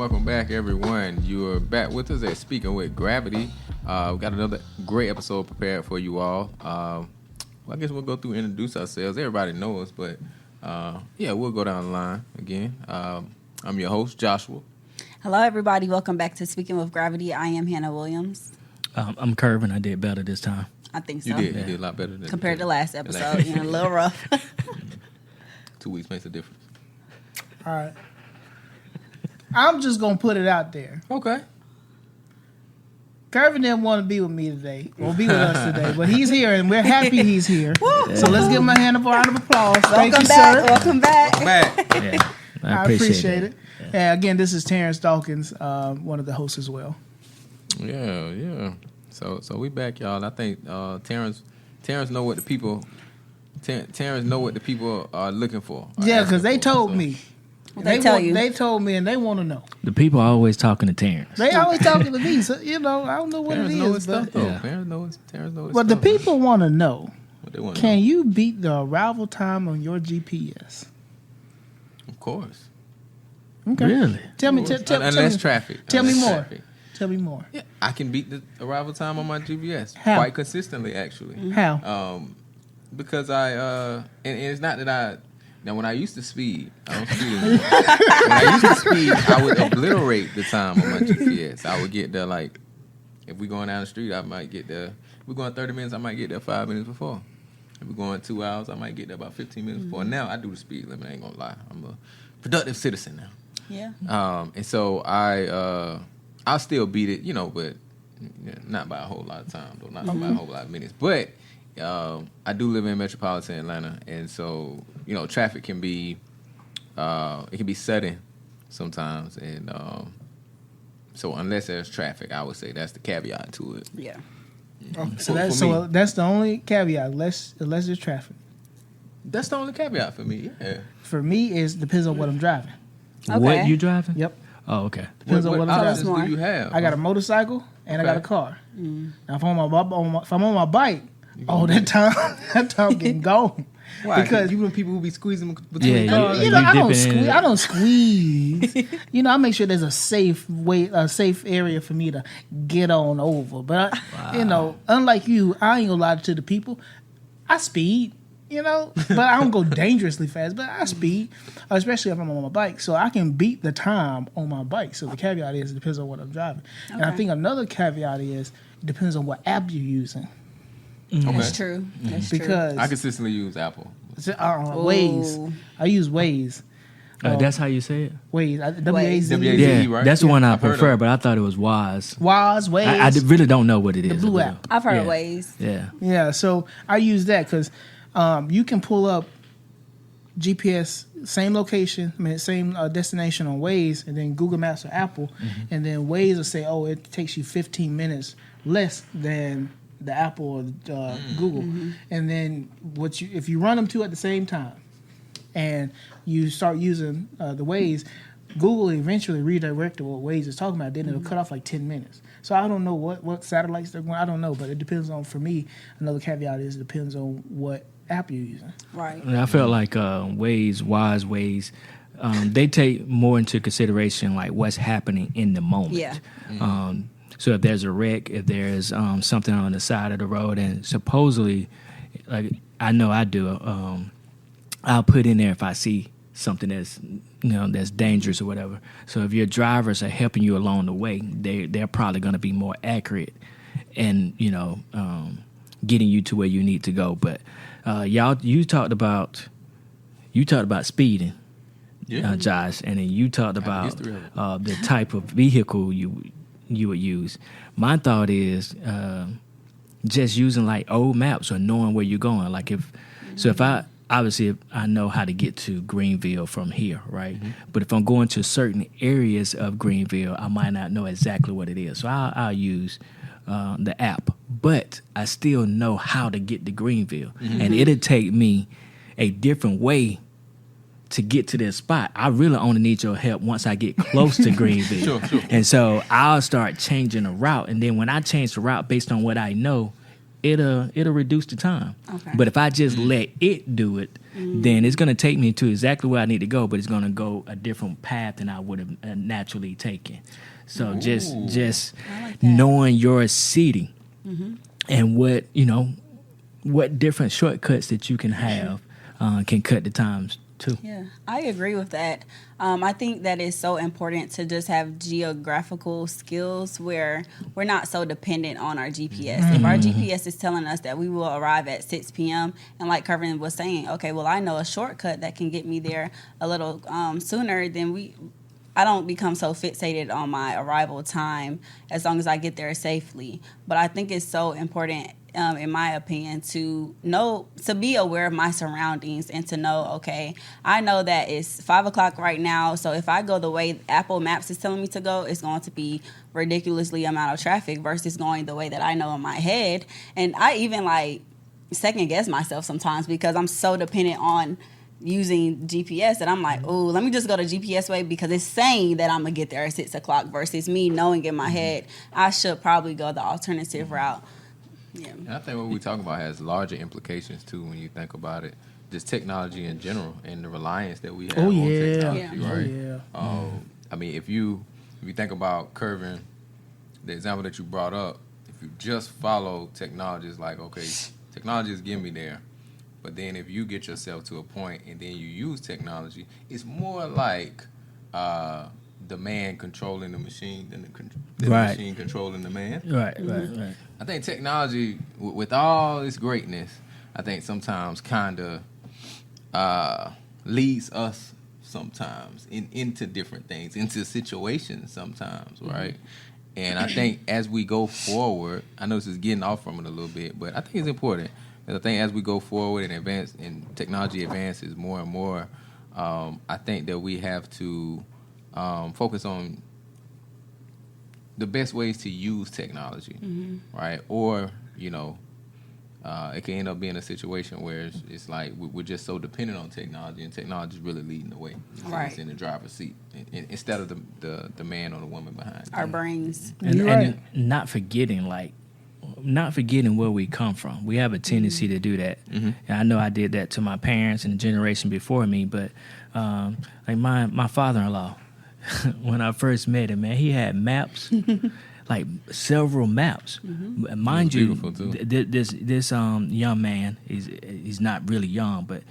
welcome back, everyone. You are back with us at Speaking with Gravity. We got another great episode prepared for you all. Well, I guess we'll go through and introduce ourselves. Everybody knows us, but we'll go down the line again. I'm your host, Joshua. Hello, everybody. Welcome back to Speaking with Gravity. I am Hannah Williams. I'm Curvin. I did better this time. I think so. You did a lot better than compared to last episode. A little rough. 2 weeks makes a difference. All right. I'm just going to put it out there. Okay. Curvin didn't want to be with me today, or be with us today, but he's here, and we're happy he's here. So let's give him a hand of round of applause. Thank you, sir. Welcome back. Yeah, I appreciate it. And again, this is Terrence Dawkins, one of the hosts as well. Yeah. So we back, y'all. I think Terrence know what the people are looking for. Yeah, because they told me. They tell you. They told me, and they want to know. The people are always talking to Terrence. They always talking to me. So, I don't know what Terrence it knows is. stuff, though. Yeah. Terrence knows But the stuff, people want to know, what they want. can you beat the arrival time on your GPS? Of course. Okay. Really? Tell me. Unless traffic. Tell me Unless more. traffic. Tell me more. Yeah, I can beat the arrival time on my GPS How? quite consistently, actually. How? Because and it's not that now when I used to speed, I don't speed anymore. When I used to speed, I would obliterate the time on my GPS. I would get there like, if we're going down the street, I might get there. If we're going 30 minutes, I might get there 5 minutes before. If we're going 2 hours, I might get there about 15 minutes before. Now I do the speed limit. I ain't gonna lie. I'm a productive citizen now. Yeah. And so I'll still beat it, but not by a whole lot of time, though, not by a whole lot of minutes. But I do live in metropolitan Atlanta, and so traffic can be sudden sometimes, and so unless there's traffic, I would say that's the caveat to it. Yeah. So that's the only caveat, unless there's traffic. That's the only caveat for me. Yeah. For me, it depends on what I'm driving. Okay. What you driving? Yep. Oh, okay. Depends on what I'm options driving. do you have? I got a motorcycle and Okay. I got a car. Now, if I'm on my bike, that time getting gone. Why? Because you know people who be squeezing between Yeah, cars. you I don't dipping in squeeze. it. I don't squeeze. I make sure there's a safe area for me to get on over. But unlike you, I ain't gonna lie to the people. I speed. But I don't go dangerously fast. But I speed, especially if I'm on my bike, so I can beat the time on my bike. So the caveat is it depends on what I'm driving. Okay. And I think another caveat is it depends on what app you're using. That's true. Because I consistently use Apple. Waze. I use Waze. That's how you say it? Waze. W-A-Z. W-A-Z. Yeah, right? that's the one I I've heard prefer, of. but I thought it was Wise. Waze. I really don't know what it is. The blue app. I've heard Yeah. of Waze. Yeah. Yeah, so I use that because you can pull up GPS, same location, same destination on Waze, and then Google Maps or Apple, and then Waze will say, oh, it takes you 15 minutes less than the Apple or Google. And then if you run them two at the same time and you start using the Waze, Google eventually redirect to what Waze is talking about, then it'll cut off like 10 minutes. So I don't know what satellites they're going, I don't know, but it depends on, for me, another caveat is it depends on what app you're using. Right. And I felt like Wise Ways, they take more into consideration like what's happening in the moment. Yeah. So if there's a wreck, if there's something on the side of the road, and supposedly, like I know I do, I'll put in there if I see something that's dangerous or whatever. So if your drivers are helping you along the way, they're probably going to be more accurate and getting you to where you need to go. But you talked about speeding, Josh, and then you talked about the type of vehicle you would use. My thought is just using like old maps or knowing where you're going. Like if I know how to get to Greenville from here, right? But if I'm going to certain areas of Greenville, I might not know exactly what it is. So I'll use the app, but I still know how to get to Greenville, and it'll take me a different way to get to this spot. I really only need your help once I get close to Greenville. Sure. And so I'll start changing the route. And then when I change the route based on what I know, it'll reduce the time. Okay. But if I just let it do it, then it's going to take me to exactly where I need to go, but it's going to go a different path than I would have naturally taken. So just I like that. knowing your seating and what different shortcuts that you can have can cut the times too. Yeah, I agree with that. I think that it's so important to just have geographical skills where we're not so dependent on our GPS. If our GPS is telling us that we will arrive at 6 p.m., and like Kervin was saying, okay, well, I know a shortcut that can get me there a little sooner, then I don't become so fixated on my arrival time as long as I get there safely. But I think it's so important, in my opinion, to be aware of my surroundings and to know, okay, I know that it's 5 o'clock right now, so if I go the way Apple Maps is telling me to go, it's going to be ridiculously amount of traffic versus going the way that I know in my head. And I even second guess myself sometimes because I'm so dependent on using GPS that I'm like, oh, let me just go the GPS way because it's saying that I'm gonna get there at 6 o'clock versus me knowing in my head I should probably go the alternative route. Yeah. And I think what we talk about has larger implications too when you think about it. Just technology in general and the reliance that we have on technology, right? I mean, if you think about Kervin, the example that you brought up, if you just follow technology, it's like, okay, technology is getting me there. But then if you get yourself to a point and then you use technology, it's more like the man controlling the machine than the machine controlling the man. Right. I think technology, with all its greatness, I think sometimes kind of leads us sometimes into different things, into situations sometimes, right? And I think as we go forward, I know this is getting off from it a little bit, but I think it's important. I think as we go forward and advance, and technology advances more and more, I think that we have to focus on the best ways to use technology, right? Or, it can end up being a situation where it's like we're just so dependent on technology, and technology is really leading the way. Right. It's in the driver's seat instead of the man or the woman behind. Our brains. And not forgetting where we come from. We have a tendency to do that. And I know I did that to my parents and the generation before me, but like my father-in-law, when I first met him, man, he had maps, like several maps. Mind you, this young man, he's not really young, but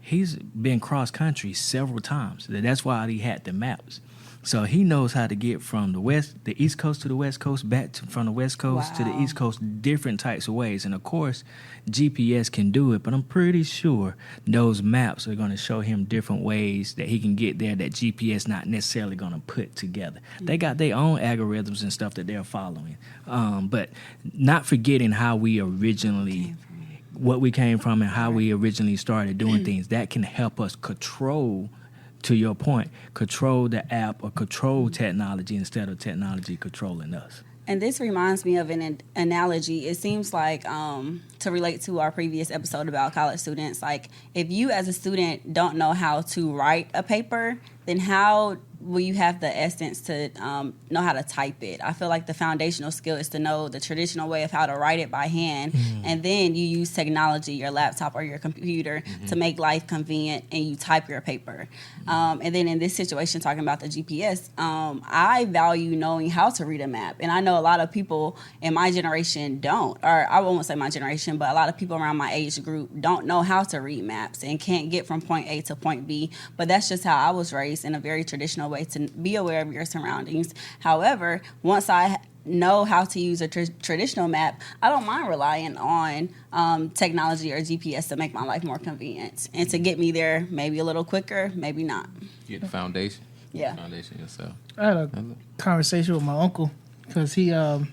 he's been cross country several times. That's why he had the maps. So he knows how to get from the East Coast to the West Coast, from the West Coast to the East Coast, different types of ways. And of course, GPS can do it, but I'm pretty sure those maps are going to show him different ways that he can get there that GPS not necessarily going to put together. They got their own algorithms and stuff that they're following. But not forgetting how we originally, what we came from and how we originally started doing things, that can help us control, to your point, control the app or control technology instead of technology controlling us. And this reminds me of an analogy. It seems like, to relate to our previous episode about college students, like if you as a student don't know how to write a paper, then how will you have the essence to know how to type it? I feel like the foundational skill is to know the traditional way of how to write it by hand, and then you use technology, your laptop or your computer, to make life convenient, and you type your paper. And then in this situation, talking about the GPS, I value knowing how to read a map, and I know a lot of people in my generation don't, or I won't say my generation, but a lot of people around my age group don't know how to read maps and can't get from point A to point B, but that's just how I was raised, in a very traditional way, to be aware of your surroundings. However, once I know how to use a traditional map, I don't mind relying on technology or GPS to make my life more convenient and to get me there maybe a little quicker, maybe not. Get the foundation. Yeah. The foundation yourself. I had a conversation with my uncle because he wanted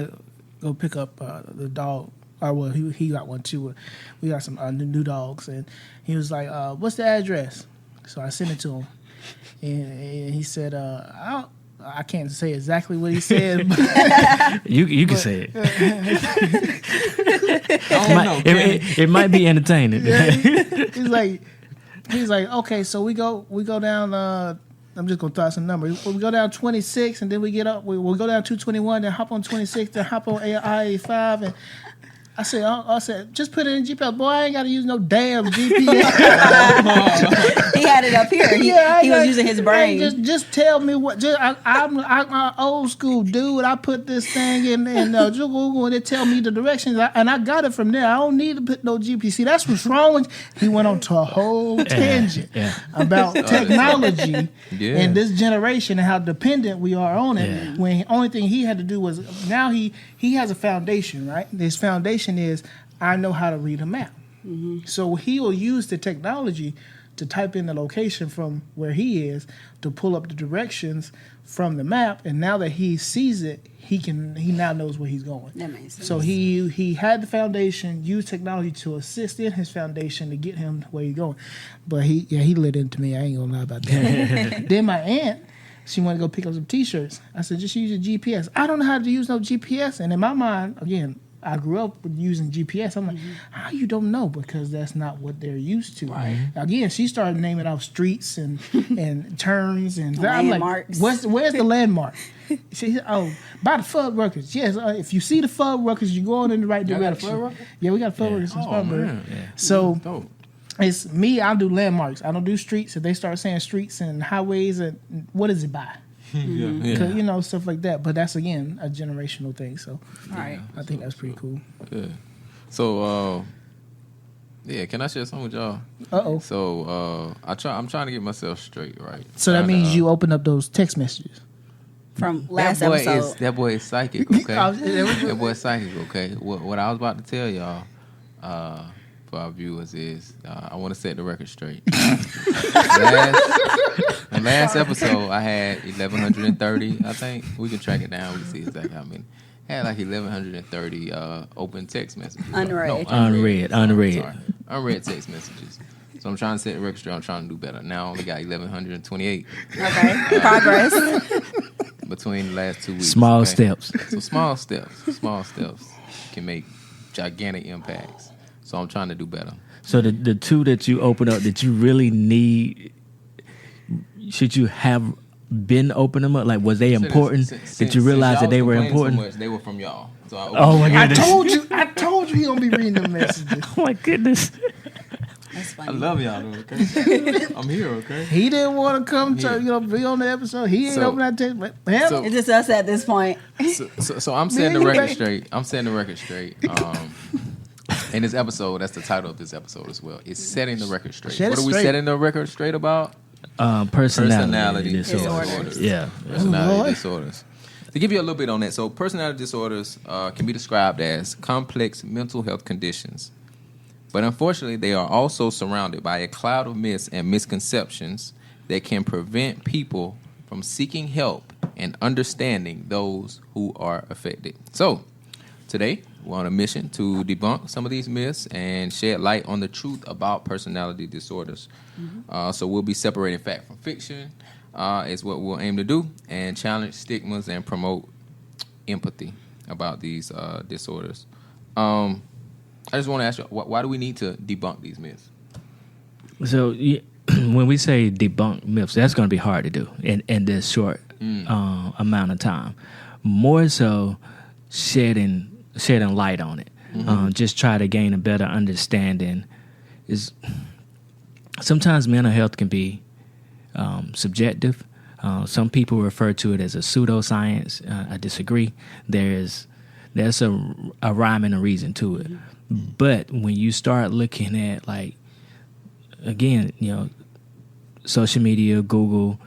to go pick up the dog. Or well, he got one too. We got some new dogs, and he was like, "What's the address?" So I sent it to him, and he said, I can't say exactly what he said. But you can say it. It might be entertaining. Yeah, he's like, okay, so we go down I'm just gonna throw out some numbers. We go down 26, and then we get up. We'll go down 221, then hop on 26, then hop on I-85, and I said, just put it in GPS. Boy, I ain't got to use no damn GPS. He had it up here. He was using his brain. Just tell me what. I'm an old school dude. I put this thing in Google, and it tell me the directions, and I got it from there. I don't need to put no GPS. See, that's what's wrong with. He went on to a whole tangent about technology in this generation and how dependent we are on it. Yeah. When the only thing he had to do was now he has a foundation, right? This foundation is I know how to read a map. Mm-hmm. So he'll use the technology to type in the location from where he is to pull up the directions from the map, and now that he sees it, he now knows where he's going. That makes sense. So he had the foundation, used technology to assist in his foundation to get him where he's going. But he lit into me. I ain't gonna lie about that. Then my aunt, she wanted to go pick up some T-shirts. I said, just use your GPS. I don't know how to use no GPS. And in my mind, again, I grew up with using GPS. I'm like, how you don't know? Because that's not what they're used to. Right. Again, she started naming off streets and turns and landmarks. I'm like, where's the landmark? She said, oh, by the Fudd Workers. Yes, if you see the Fudd Workers, you're going in the right direction. Got a Fudd Worker? Yeah, we got Fudd Workers in Spartanburg. So it's me. I do landmarks. I don't do streets. If they start saying streets and highways, and what is it by? Stuff like that. But that's again a generational thing. So, right. I think that's pretty cool. Yeah. So, can I share something with y'all? So, I'm trying to get myself straight, right? So that means you open up those text messages from last episode. That boy is psychic. Okay. That boy is psychic. Okay. What I was about to tell y'all, for our viewers is, I want to set the record straight. Last episode, I had 1,130. I think we can track it down. We can see exactly how many. I had like 1,130 open text messages. Unread. Unread text messages. So I'm trying to set the record straight. I'm trying to do better. Now I only got 1,128. Okay, progress. Between the last 2 weeks. Small steps. So small steps can make gigantic impacts. So I'm trying to do better. So the two that you open up that you really need, should you have been opening them up? Like, was they important? Did you realize that they were important? So much, they were from y'all. So my goodness! I told you he gonna be reading the messages. Oh my goodness! That's funny. I love y'all, though, okay? I'm here, okay? He didn't want to come to be on the episode. He ain't open that text. But it's just us at this point. So I'm setting the record straight. In this episode, that's the title of this episode as well. It's setting the record straight. What are we setting the record straight about? Personality disorders. Yeah. Personality disorders. To give you a little bit on that, so personality disorders can be described as complex mental health conditions. But unfortunately, they are also surrounded by a cloud of myths and misconceptions that can prevent people from seeking help and understanding those who are affected. So, today, we're on a mission to debunk some of these myths and shed light on the truth about personality disorders. Mm-hmm. So we'll be separating fact from fiction is what we'll aim to do, and challenge stigmas and promote empathy about these disorders. I just want to ask you, why do we need to debunk these myths? So when we say debunk myths, that's going to be hard to do in this short amount of time. More so shedding light on it. Mm-hmm. Just try to gain a better understanding. Sometimes mental health can be subjective. Some people refer to it as a pseudoscience. I disagree. There's a rhyme and a reason to it. Mm-hmm. But when you start looking at, like, again, social media, Google,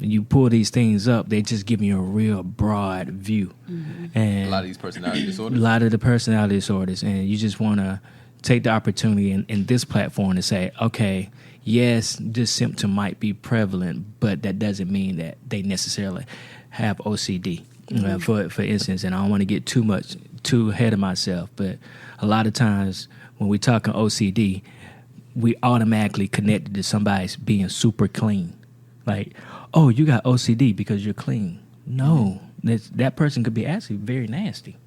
you pull these things up, they just give you a real broad view. Mm-hmm. And a lot of these personality disorders. A lot of the personality disorders, and you just want to take the opportunity in this platform to say, okay, yes, this symptom might be prevalent, but that doesn't mean that they necessarily have OCD. Mm-hmm. For instance, and I don't want to get too ahead of myself, but a lot of times when we talk on OCD, we automatically connect it to somebody being super clean. Like, oh, you got OCD because you're clean. No, that person could be actually very nasty.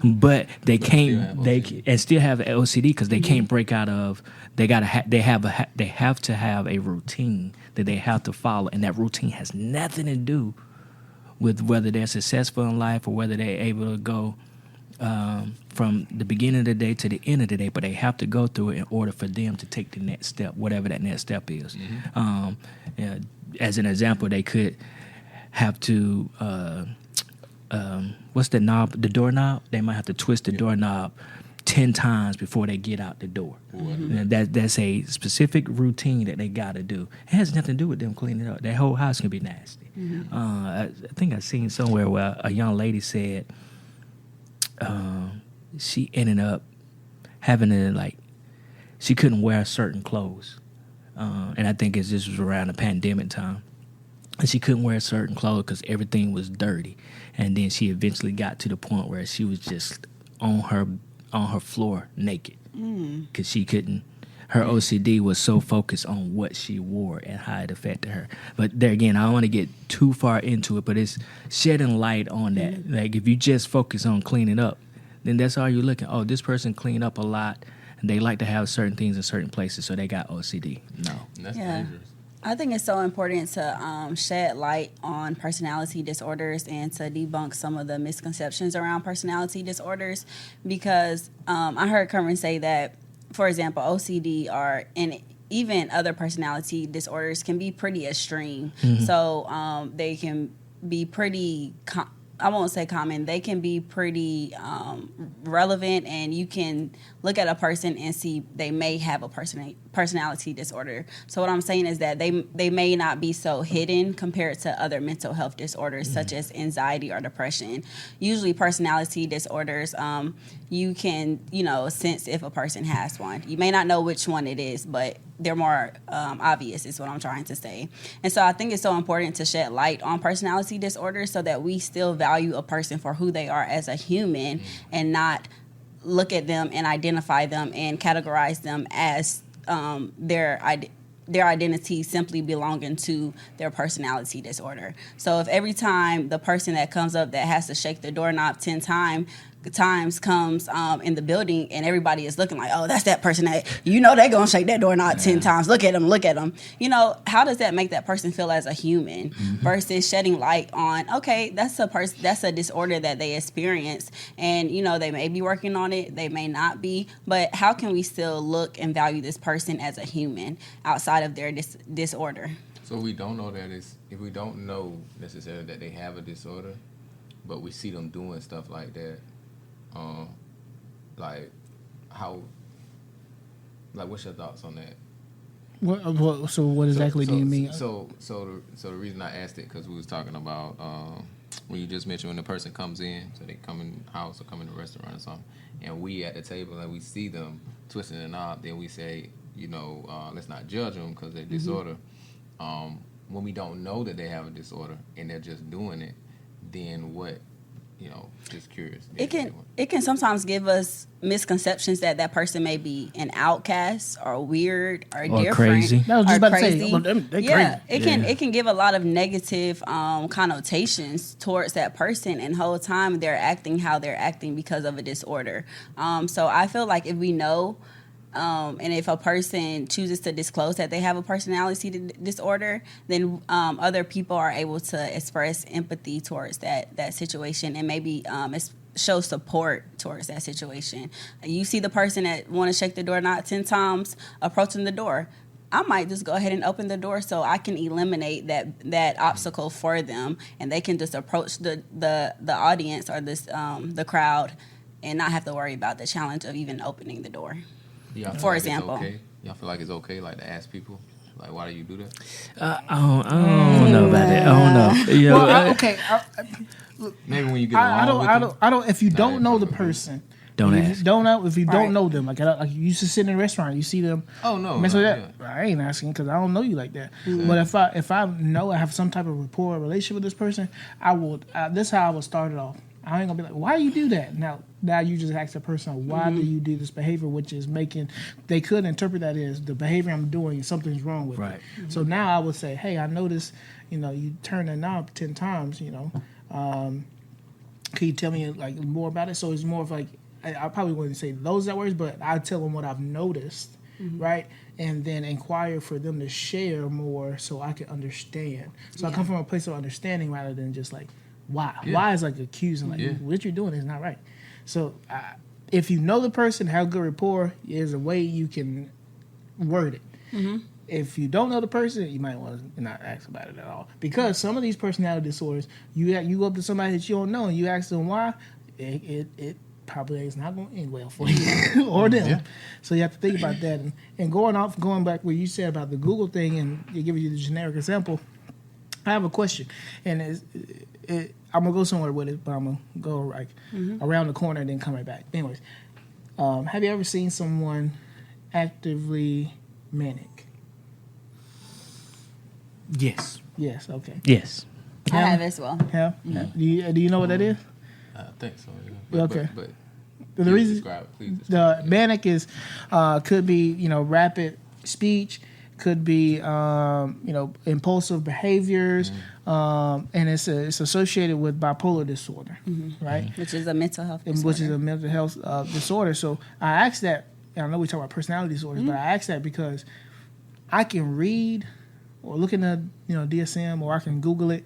but they still can't. have They OCD. and still have OCD because they can't break out of. They they have to have a routine that they have to follow, and that routine has nothing to do with whether they're successful in life or whether they're able to go from the beginning of the day to the end of the day. But they have to go through it in order for them to take the next step, whatever that next step is. Yeah, as an example, they could have to what's the knob? The doorknob. They might have to twist the doorknob 10 times before they get out the door. And that's a specific routine that they got to do. It has nothing to do with them cleaning up. Their whole house can be nasty. I think I seen somewhere where a young lady said she ended up having to she couldn't wear certain clothes, and I think this was around the pandemic time. And she couldn't wear certain clothes because everything was dirty. And then she eventually got to the point where she was just on her floor naked because she couldn't. Her OCD was so focused on what she wore and how it affected her. But there again, I don't want to get too far into it, but it's shedding light on that. Like if you just focus on cleaning up, then that's all you're looking. Oh, this person cleaned up a lot, and they like to have certain things in certain places, so they got OCD. No. And that's Yeah. dangerous. I think it's so important to shed light on personality disorders and to debunk some of the misconceptions around personality disorders because I heard Cameron say that, for example, OCD and even other personality disorders can be pretty extreme. So they can be pretty I won't say common. They can be pretty relevant, and you can look at a person and see they may have a personality disorder. So what I'm saying is that they may not be so hidden compared to other mental health disorders such as anxiety or depression. Usually personality disorders, you can, sense if a person has one. You may not know which one it is, but they're more obvious is what I'm trying to say. And so I think it's so important to shed light on personality disorders so that we still value a person for who they are as a human and not look at them and identify them and categorize them as their identity simply belonging to their personality disorder. So if every time the person that comes up that has to shake the doorknob 10 times comes in the building and everybody is looking like, oh, that's that person that they're gonna shake that doorknob 10 times. Look at them. How does that make that person feel as a human versus shedding light on, okay, that's a disorder that they experience, and they may be working on it, they may not be, but how can we still look and value this person as a human outside of their disorder? So we don't know if we don't know necessarily that they have a disorder, but we see them doing stuff like that. What's your thoughts on that? What exactly do you mean? So the reason I asked it because we was talking about when you just mentioned when the person comes in, so they come in the house or come in the restaurant or something, and we at the table and we see them twisting the knob, then we say, let's not judge them because they're disorder. When we don't know that they have a disorder and they're just doing it, then what? Just curious. It can sometimes give us misconceptions that person may be an outcast or weird or different crazy. I was just about crazy. to say, they're Yeah, crazy. it can give a lot of negative connotations towards that person, and whole time they're acting how they're acting because of a disorder. So I feel like if we know. And if a person chooses to disclose that they have a personality disorder, then other people are able to express empathy towards that situation and maybe show support towards that situation. You see the person that want to shake the door not 10 times approaching the door. I might just go ahead and open the door so I can eliminate that obstacle for them, and they can just approach the audience or the crowd and not have to worry about the challenge of even opening the door. For example. Y'all feel like it's okay, to ask people, why do you do that? I don't know about that. I don't know. Okay. Maybe when you get along I don't. If you don't know the person, Don't if ask. If you don't Right. know them, like you used to sit in a restaurant, you see them. Oh no, mess with no, that. yeah. I ain't asking because I don't know you like that. But if I know I have some type of rapport or relationship with this person, I will. This is how I will start it off. I ain't gonna be like, why you do that? Now you just ask the person, why do you do this behavior, which is they could interpret that as the behavior I'm doing, something's wrong with Right. it. So now I would say, hey, I noticed, you turn the knob 10 times, can you tell me like more about it? So it's more of like, I probably wouldn't say those exact words, but I tell them what I've noticed, right? And then inquire for them to share more so I can understand. So I come from a place of understanding rather than just like, why? Yeah. Why is like accusing, like what you're doing is not right. So if you know the person, have good rapport, there's a way you can word it. If you don't know the person, you might want to not ask about it at all. Because some of these personality disorders, you go up to somebody that you don't know and you ask them why, it probably is not going to end well for you or them. Yeah. So you have to think about that. And going back where you said about the Google thing and you give you the generic example, I have a question. And I'm going to go somewhere with it, but I'm going to go like around the corner and then come right back. Anyways, have you ever seen someone actively manic? Yes. Yes, okay. Yes. I have as well. Yeah? Do you know what that is? I think so. Yeah. Okay. But The reason describe it, please. the manic is could be rapid speech, could be impulsive behaviors, and it's associated with bipolar disorder, right? Which is a mental health disorder. Which is a mental health disorder. So I asked that. And I know we talk about personality disorders, but I asked that because I can read or look in the DSM, or I can Google it,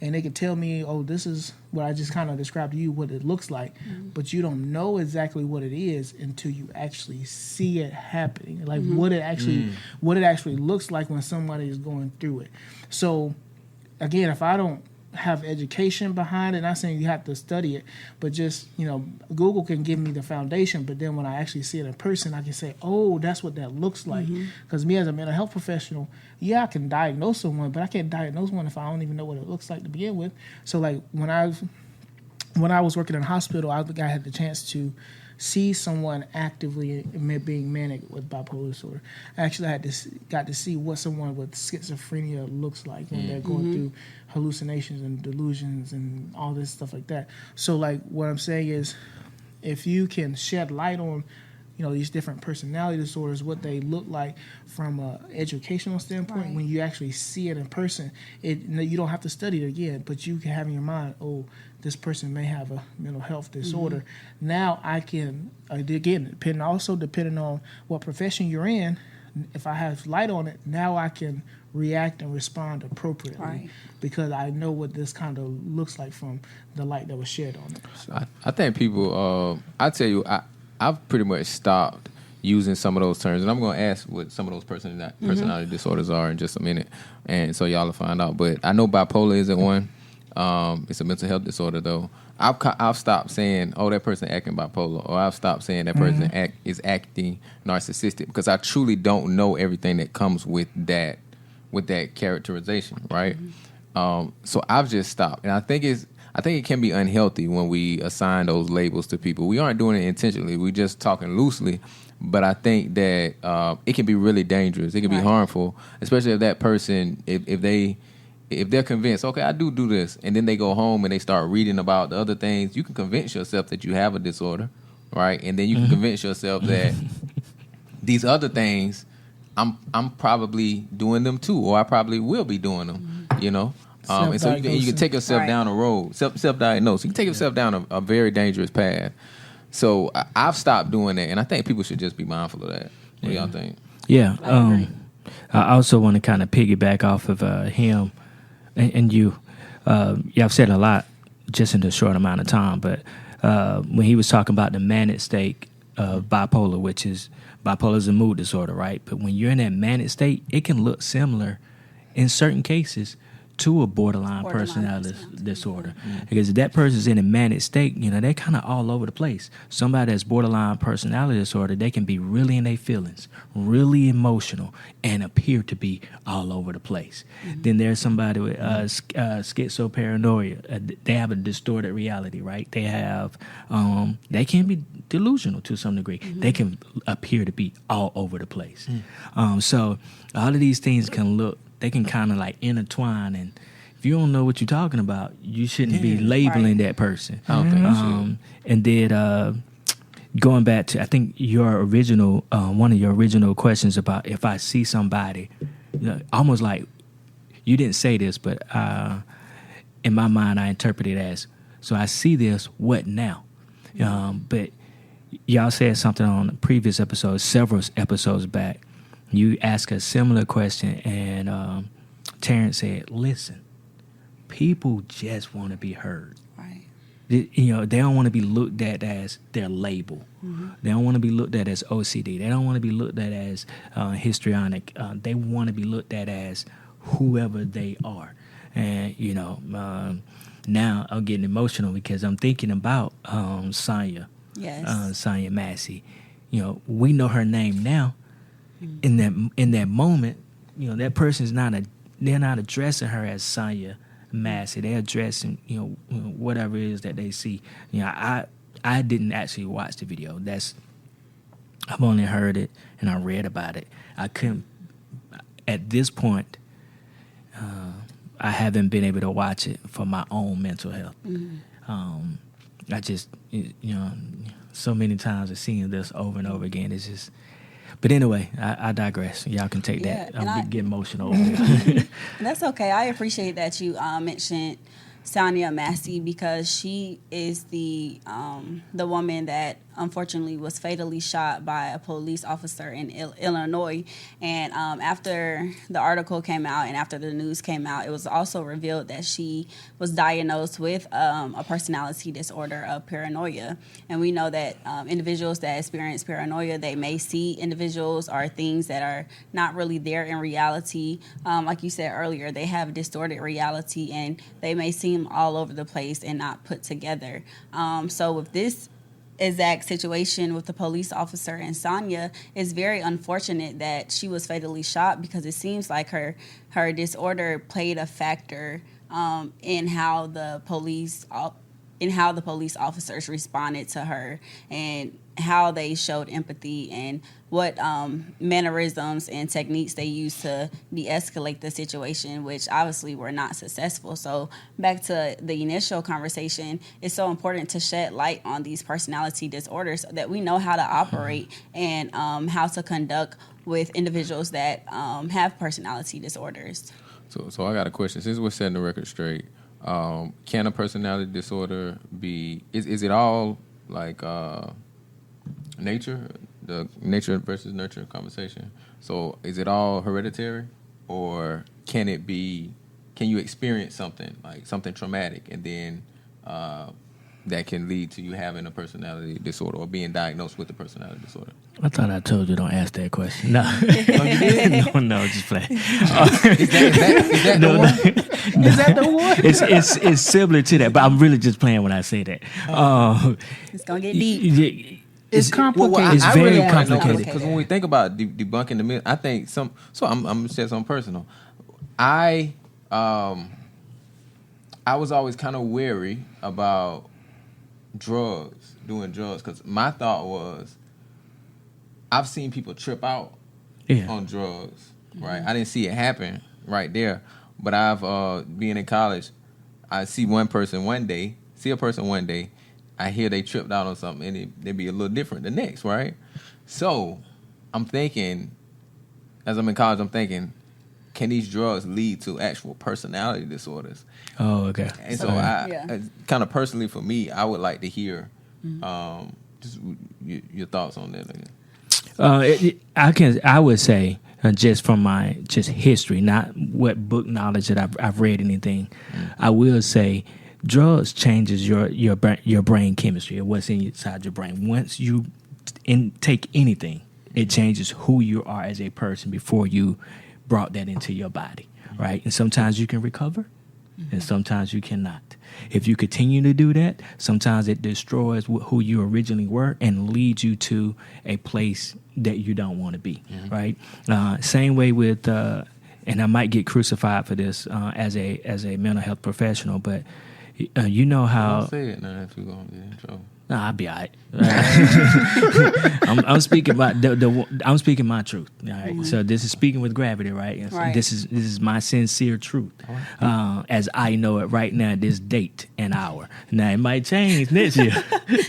and they can tell me, oh, this is what I just kind of described to you, what it looks like. But you don't know exactly what it is until you actually see it happening, like what it actually looks like when somebody is going through it. So, again, if I don't have education behind it, not saying you have to study it, but just Google can give me the foundation, but then when I actually see it in person, I can say, oh, that's what that looks like. Because me as a mental health professional, I can diagnose someone, but I can't diagnose one if I don't even know what it looks like to begin with. So like when I was working in a hospital, I had the chance to see someone actively being manic with bipolar disorder. I actually got to see what someone with schizophrenia looks like when they're going through hallucinations and delusions and all this stuff like that. So like what I'm saying is, if you can shed light on these different personality disorders, what they look like from an educational standpoint, when you actually see it in person, you don't have to study it again, but you can have in your mind, oh, this person may have a mental health disorder. Now I can, again, depending on what profession you're in, if I have light on it, now I can react and respond appropriately because I know what this kind of looks like from the light that was shed on it. So. I think people, I tell you, I've pretty much stopped using some of those terms, and I'm going to ask what some of those personality disorders are in just a minute, and so y'all will find out. But I know bipolar isn't one. It's a mental health disorder, though. I've stopped saying, "Oh, that person acting bipolar," or I've stopped saying that person is acting narcissistic, because I truly don't know everything that comes with that characterization, right? So I've just stopped, and I think it can be unhealthy when we assign those labels to people. We aren't doing it intentionally. We're just talking loosely. But I think that it can be really dangerous. It can be harmful, especially if that person, if they're convinced, okay, I do this, and then they go home and they start reading about the other things. You can convince yourself that you have a disorder, right? And then you can convince yourself that these other things, I'm probably doing them too, or I probably will be doing them, and so you can take yourself down a road, self-diagnose. You can take yourself down a very dangerous path. So I've stopped doing that, and I think people should just be mindful of that. What do y'all think? Yeah. I also want to kind of piggyback off of him and you. I've said a lot just in a short amount of time, but when he was talking about the manic state of bipolar, which is bipolar is a mood disorder, right? But when you're in that manic state, it can look similar in certain cases to a borderline personality disorder. Because if that person's in a manic state, they're kind of all over the place. Somebody that's borderline personality disorder, they can be really in their feelings, really emotional, and appear to be all over the place. Then there's somebody with schizoparanoia. They have a distorted reality, right? They have, they can be delusional to some degree. They can appear to be all over the place. So all of these things they can kind of like intertwine, and if you don't know what you're talking about, you shouldn't be labeling that person. I don't think you should. And then going back to, I think your original, one of your original questions about if I see somebody, almost like you didn't say this, but in my mind I interpret it as So I see this. What now? But y'all said something on the previous episode, several episodes back. You asked a similar question, and Terrence said, "Listen, people just want to be heard. Right. They don't want to be looked at as their label. They don't want to be looked at as OCD. They don't want to be looked at as histrionic. They want to be looked at as whoever they are." And now I'm getting emotional because I'm thinking about Sonya. Yes. Sonya Massey. We know her name now. In that moment, that person's they're not addressing her as Sonya Massey. They're addressing whatever it is that they see. I didn't actually watch the video. I've only heard it and I read about it. I couldn't at this point. I haven't been able to watch it for my own mental health. I just so many times I've seen this over and over again. It's just. But anyway, I digress. Y'all can take that. I'm getting emotional over here. That's okay. I appreciate that you mentioned Sonya Massey because she is the woman that unfortunately was fatally shot by a police officer in Illinois. And after the article came out and after the news came out, it was also revealed that she was diagnosed with a personality disorder of paranoia. And we know that individuals that experience paranoia, they may see individuals or things that are not really there in reality. Like you said earlier, they have distorted reality and they may seem all over the place and not put together. So with this exact situation with the police officer and Sonya, it's very unfortunate that she was fatally shot because it seems like her disorder played a factor in how the police officers responded to her and how they showed empathy and what mannerisms and techniques they used to de-escalate the situation, which obviously were not successful. So back to the initial conversation, it's so important to shed light on these personality disorders so that we know how to operate and how to conduct with individuals that have personality disorders. So I got a question. Since we're setting the record straight, can a personality disorder be? Is it all like nature, the nature versus nurture conversation? So is it all hereditary, or can it be? Can you experience something like something traumatic, and then that can lead to you having a personality disorder or being diagnosed with a personality disorder? I thought I told you don't ask that question. No, no, just play. Is that the one? Is that the one? It's similar to that, but I'm really just playing when I say that. It's gonna get deep. It's complicated. It's very complicated. Because when we think about debunking the myth, I think some. So I'm gonna say something personal. I was always kind of wary about doing drugs, because my thought was, I've seen people trip out on drugs, right? I didn't see it happen right there, but I've being in college, I see a person one day, I hear they tripped out on something, and they'd be a little different the next, right? So I'm thinking, as I'm in college, can these drugs lead to actual personality disorders? Oh, okay. And so I kind of personally for me, I would like to hear just your thoughts on that. I would say just from my history, not what book knowledge that I've read anything. I will say drugs changes your brain chemistry or what's inside your brain. Once you take anything, it changes who you are as a person before you brought that into your body, right? And sometimes you can recover, and sometimes you cannot. If you continue to do that, sometimes it destroys who you originally were and leads you to a place that you don't want to be, right? Same way with, and I might get crucified for this as a mental health professional, but you know how. Don't say it now if you're gonna get in trouble. No, I'll be all right. I'm speaking about I'm speaking my truth. All right. So this is speaking with gravity, right? And so this is my sincere truth, as I know it right now, this date and hour. Now it might change next year.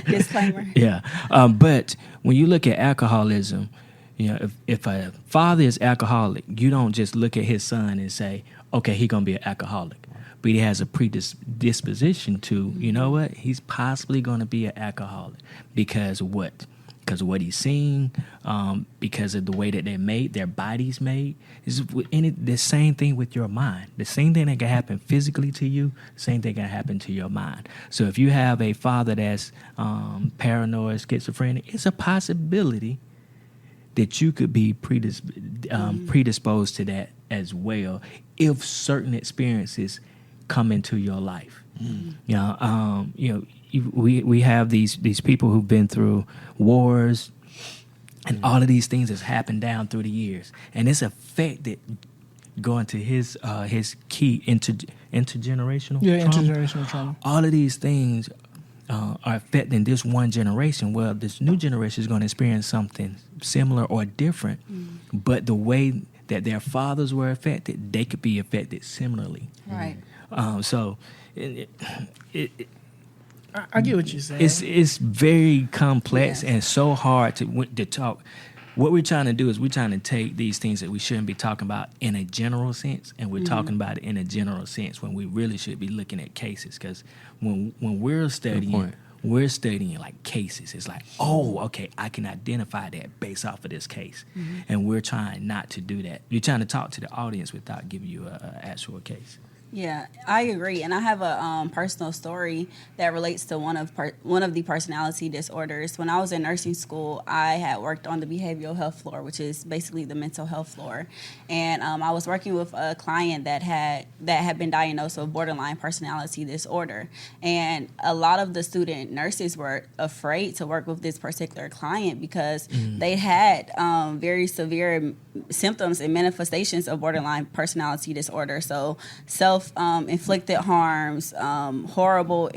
Disclaimer. Yeah, but when you look at alcoholism, if a father is alcoholic, you don't just look at his son and say, okay, he's gonna be an alcoholic. but he has a predisposition to, you know what, he's possibly going to be an alcoholic because of what? Because of what he's seen, because of the way that their body's made. It's the same thing with your mind. The same thing that can happen physically to you, same thing can happen to your mind. So if you have a father that's paranoid, schizophrenic, it's a possibility that you could be predisposed to that as well if certain experiences come into your life. We have these people who've been through wars and all of these things that's happened down through the years, and it's affected going to his key intergenerational trauma. Intergenerational trauma. All of these things are affecting this one generation. Well, this new generation is going to experience something similar or different, but the way that their fathers were affected, they could be affected similarly. Right. So I get what you're saying. it's very complex and so hard to talk. What we're trying to do is we're trying to take these things that we shouldn't be talking about in a general sense, and we're talking about it in a general sense when we really should be looking at cases. Because when we're studying like cases. It's like, oh, okay, I can identify that based off of this case. And we're trying not to do that. You're trying to talk to the audience without giving you an actual case. Yeah, I agree, and I have a personal story that relates to one of the personality disorders. When I was in nursing school, I had worked on the behavioral health floor, which is basically the mental health floor, and I was working with a client that had been diagnosed with borderline personality disorder, and a lot of the student nurses were afraid to work with this particular client because they had very severe symptoms and manifestations of borderline personality disorder. So self-inflicted harms, horrible,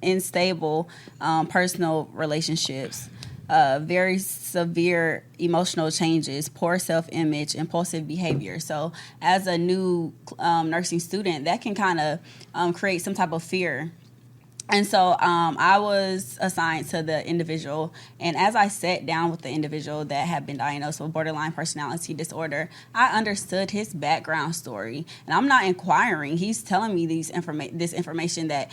unstable personal relationships, very severe emotional changes, poor self-image, impulsive behavior. So as a new nursing student, that can kind of create some type of fear. And so I was assigned to the individual, and as I sat down with the individual that had been diagnosed with borderline personality disorder, I understood his background story. And I'm not inquiring. He's telling me this information that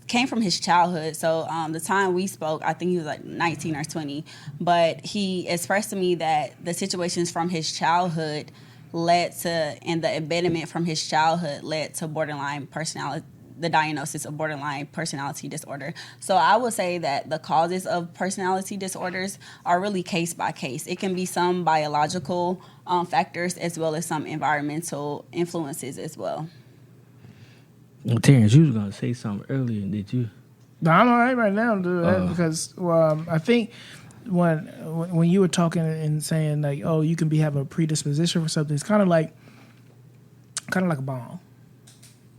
came from his childhood. So the time we spoke, I think he was like 19 or 20, but he expressed to me that the situations from his childhood and the embedment from his childhood led to the diagnosis of borderline personality disorder. So I would say that the causes of personality disorders are really case by case. It can be some biological factors as well as some environmental influences as well. Well, Terrence, you was going to say something earlier, did you? No, I'm all right now because I think when you were talking and saying like, oh, you can have a predisposition for something, it's kind of like a bomb.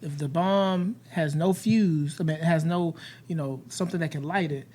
If the bomb has no fuse, it has no, something that can light it,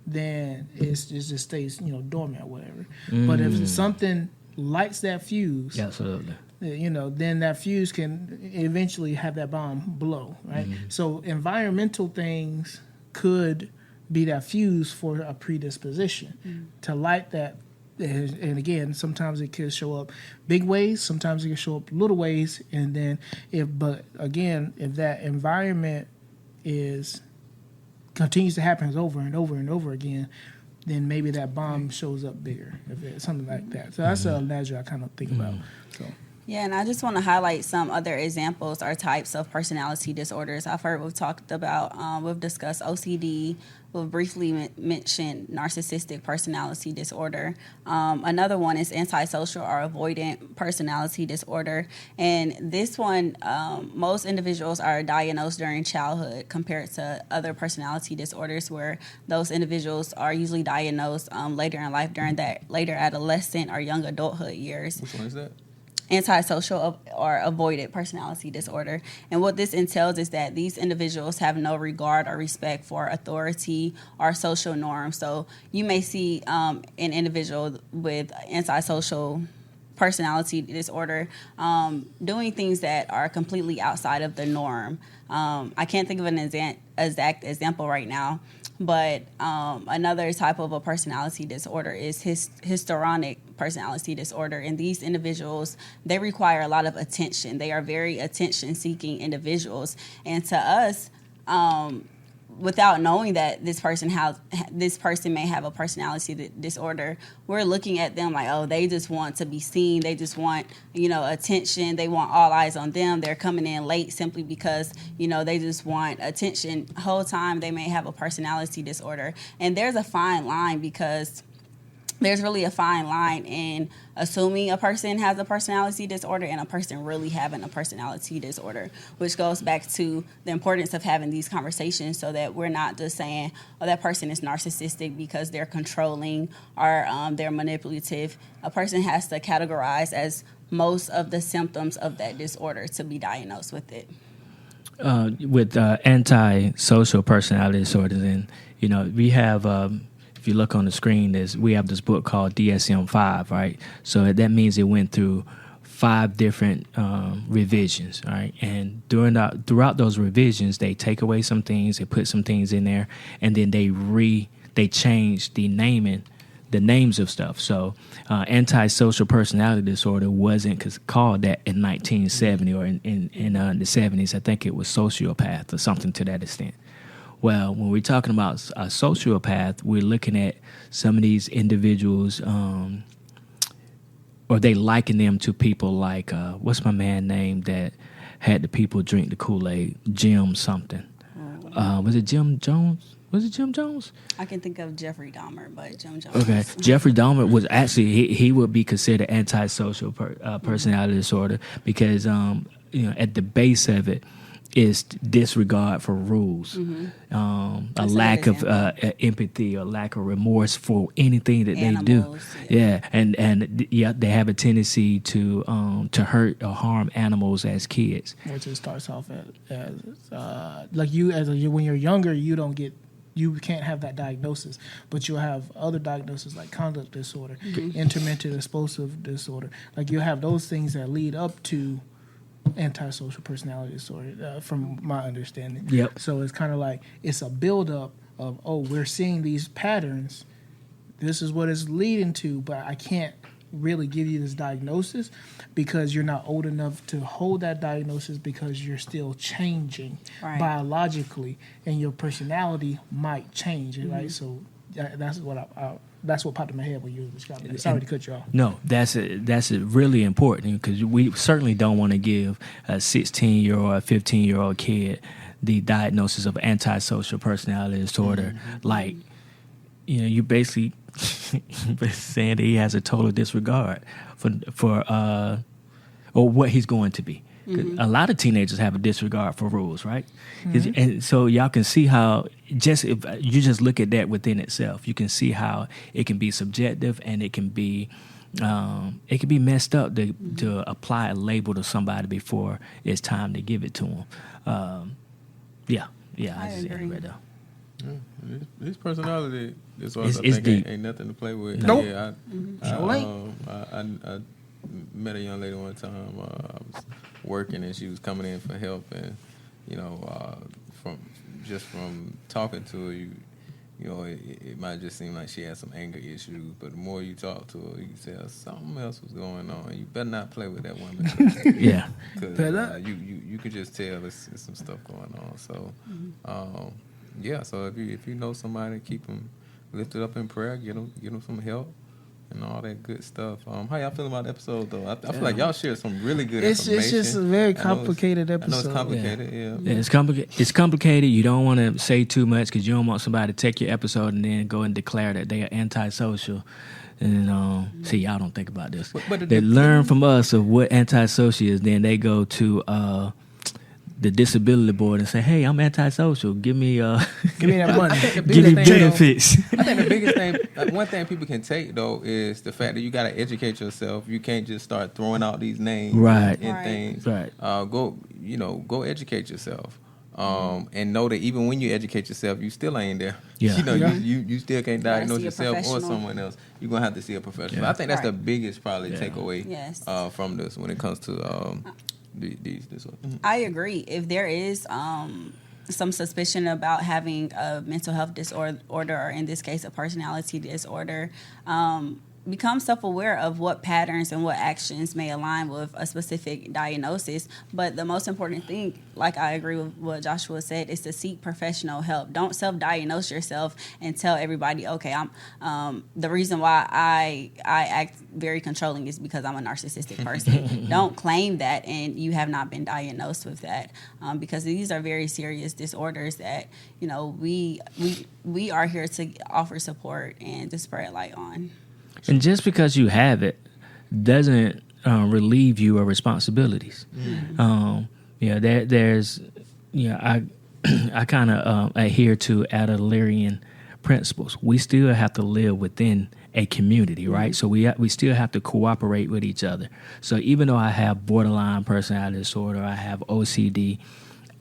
then it just stays, dormant or whatever. But if something lights that fuse, absolutely, then that fuse can eventually have that bomb blow, right? So environmental things could be that fuse for a predisposition to light that. And again, sometimes it can show up big ways, sometimes it can show up little ways, and then if that environment continues to happen over and over and over again, then maybe that bomb shows up bigger, if it's something like that. So that's an analogy I kind of think about. So. Yeah, and I just want to highlight some other examples or types of personality disorders. We've talked about, we've discussed OCD, we've briefly mentioned narcissistic personality disorder. Another one is antisocial or avoidant personality disorder. And this one, most individuals are diagnosed during childhood compared to other personality disorders where those individuals are usually diagnosed later in life during that later adolescent or young adulthood years. Which one is that? Antisocial or avoidant personality disorder. And what this entails is that these individuals have no regard or respect for authority or social norms. So you may see an individual with antisocial personality disorder, doing things that are completely outside of the norm. I can't think of an exact example right now, but another type of a personality disorder is histrionic personality disorder. And these individuals, they require a lot of attention. They are very attention-seeking individuals. And to us, without knowing that this person may have a personality disorder, we're looking at them like, oh, they just want to be seen. They just want, attention. They want all eyes on them. They're coming in late simply because, they just want attention. The whole time they may have a personality disorder. And there's a fine line, because there's really a fine line in assuming a person has a personality disorder and a person really having a personality disorder, which goes back to the importance of having these conversations so that we're not just saying, oh, that person is narcissistic because they're controlling or they're manipulative. A person has to categorize as most of the symptoms of that disorder to be diagnosed with it. With antisocial personality disorders, and we have, if you look on the screen, we have this book called DSM-5, right? So that means it went through 5 different revisions, right? And throughout those revisions, they take away some things, they put some things in there, and then they change the names of stuff. So antisocial personality disorder wasn't called that in 1970 or in the 70s. I think it was sociopath or something to that extent. Well, when we're talking about a sociopath, we're looking at some of these individuals, or they liken them to people like, what's my man name that had the people drink the Kool-Aid? Jim something. Was it Jim Jones? Was it Jim Jones? I can think of Jeffrey Dahmer, but Jim Jones. Okay, Jeffrey Dahmer was actually, he would be considered antisocial personality disorder because, at the base of it, is disregard for rules, a lack of empathy, or lack of remorse for anything that they do. Yeah, and they have a tendency to hurt or harm animals as kids. Which it starts off as like when you're younger, you can't have that diagnosis, but you'll have other diagnoses like conduct disorder, intermittent explosive disorder. Like you have those things that lead up to antisocial personality disorder, from my understanding. Yep. So it's kind of like it's a buildup of, we're seeing these patterns. This is what it's leading to, but I can't really give you this diagnosis because you're not old enough to hold that diagnosis because you're still changing biologically, and your personality might change. Right. So that's what popped in my head when you were describing it. Sorry to cut you off. No, that's really important because we certainly don't want to give a 16-year-old or a 15-year-old kid the diagnosis of antisocial personality disorder. Like, you basically saying that he has a total disregard for or what he's going to be. A lot of teenagers have a disregard for rules, right? And so y'all can see how, if you just look at that within itself, you can see how it can be subjective and it can be messed up to apply a label to somebody before it's time to give it to them. I just agree right there. This personality disorders, I think, ain't nothing to play with. Nope. Yeah, I met a young lady one time. I was working and she was coming in for help, and from talking to her, it might just seem like she had some anger issues. But the more you talk to her, you can tell something else was going on. You better not play with that woman. Yeah, because you can just tell there's some stuff going on. So. So if you know somebody, keep them lifted up in prayer, get them some help and all that good stuff. How y'all feel about the episode though? I feel like y'all shared some really good information. It's just a very complicated episode. I know it's complicated. Yeah, it's complicated. You don't want to say too much because you don't want somebody to take your episode and then go and declare that they are antisocial. And see, y'all don't think about this. But they learn from us of what antisocial is, then they go to the disability board and say, "Hey, I'm antisocial. Give me that money. Give me benefits." I think the biggest thing, one thing people can take though, is the fact that you got to educate yourself. You can't just start throwing out these names and things. Right. Go educate yourself. and know that even when you educate yourself, you still ain't there. Yeah. You know, Yeah. you still can't diagnose see a yourself or professional. someone else. You're gonna have to see a professional. Yeah. I think that's the Right. biggest probably Yeah. takeaway Yes. from this when it comes to these disorders. I agree. If there is some suspicion about having a mental health disorder, or in this case, a personality disorder, become self-aware of what patterns and what actions may align with a specific diagnosis. But the most important thing, like I agree with what Joshua said, is to seek professional help. Don't self-diagnose yourself and tell everybody, okay, I'm the reason why I act very controlling is because I'm a narcissistic person. Don't claim that and you have not been diagnosed with that, because these are very serious disorders that, you know, we are here to offer support and to spread light on. And just because you have it doesn't relieve you of responsibilities. There's, I kind of adhere to Adlerian principles. We still have to live within a community, right? So we still have to cooperate with each other. So even though I have borderline personality disorder, I have OCD,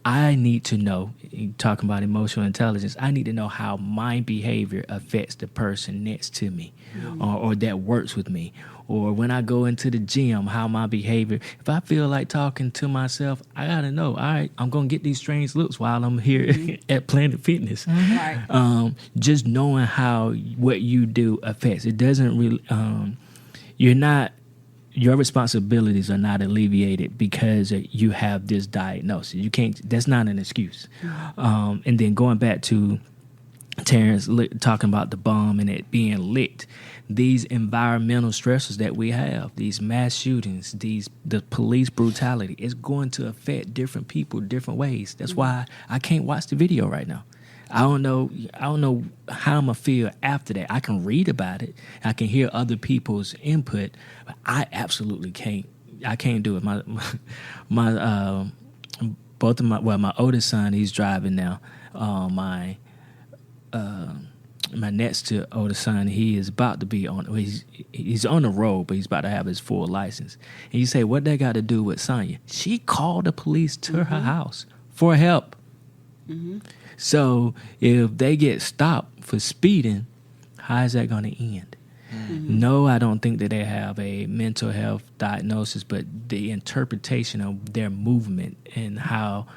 I need to know, talking about emotional intelligence, I need to know how my behavior affects the person next to me or that works with me. Or when I go into the gym, how my behavior, if I feel like talking to myself, I got to know, all right, I'm going to get these strange looks while I'm here at Planet Fitness. Right. Just knowing how what you do affects. It doesn't really, your responsibilities are not alleviated because you have this diagnosis. You can't. That's not an excuse. And then going back to Terrence talking about the bomb and it being lit, these environmental stressors that we have, these mass shootings, the police brutality, is going to affect different people different ways. That's why I can't watch the video right now. I don't know how I'm gonna feel after that. I can read about it. I can hear other people's input, but I absolutely can't. I can't do it. My oldest son, he's driving now. My next to oldest son, he is about to be on. He's on the road, but he's about to have his full license. And you say, what that got to do with Sonya? She called the police to her house for help. So if they get stopped for speeding, how is that going to end? No, I don't think that they have a mental health diagnosis, but the interpretation of their movement and how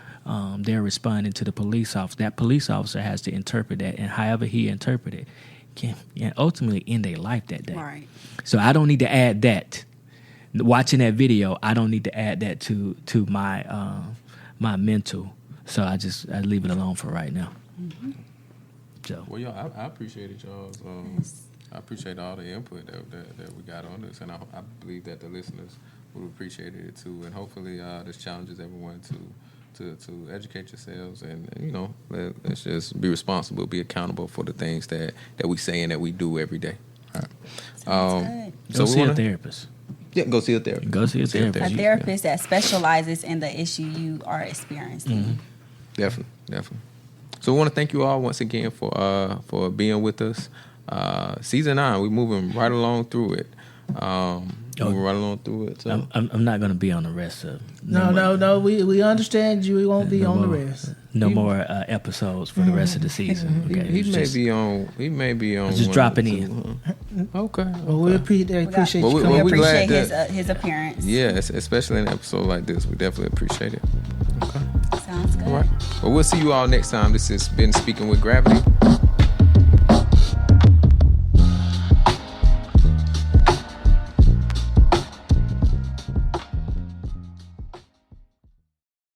they're responding to the police officer, that police officer has to interpret that, and however he interpreted can ultimately end their life that day. Right. So I don't need to add that. Watching that video, I don't need to add that to my my mental. So I leave it alone for right now. So Well, y'all, I appreciated y'all's. I appreciate all the input that we got on this, and I believe that the listeners would appreciate it too. And hopefully, this challenges everyone to educate yourselves, and let's just be responsible, be accountable for the things that we say and that we do every day. All right. Sounds good. go see a therapist. Yeah, go see a therapist. Go see a therapist. A therapist that specializes in the issue you are experiencing. Definitely. So we want to thank you all once again for being with us. Season 9, we're moving right along through it. Moving right along through it. So. I'm not going to be on the rest of. No. We understand you. We won't be on the rest. No more episodes for the rest of the season. Okay? He may be on. Just one dropping or in. two, huh? Okay. Well, we appreciate Well, you we- We coming. well, appreciate glad his appearance. Yes, especially in an episode like this, we definitely appreciate it. Okay. Sounds good. All right. Well, we'll see you all next time. This has been Speaking with Gravity.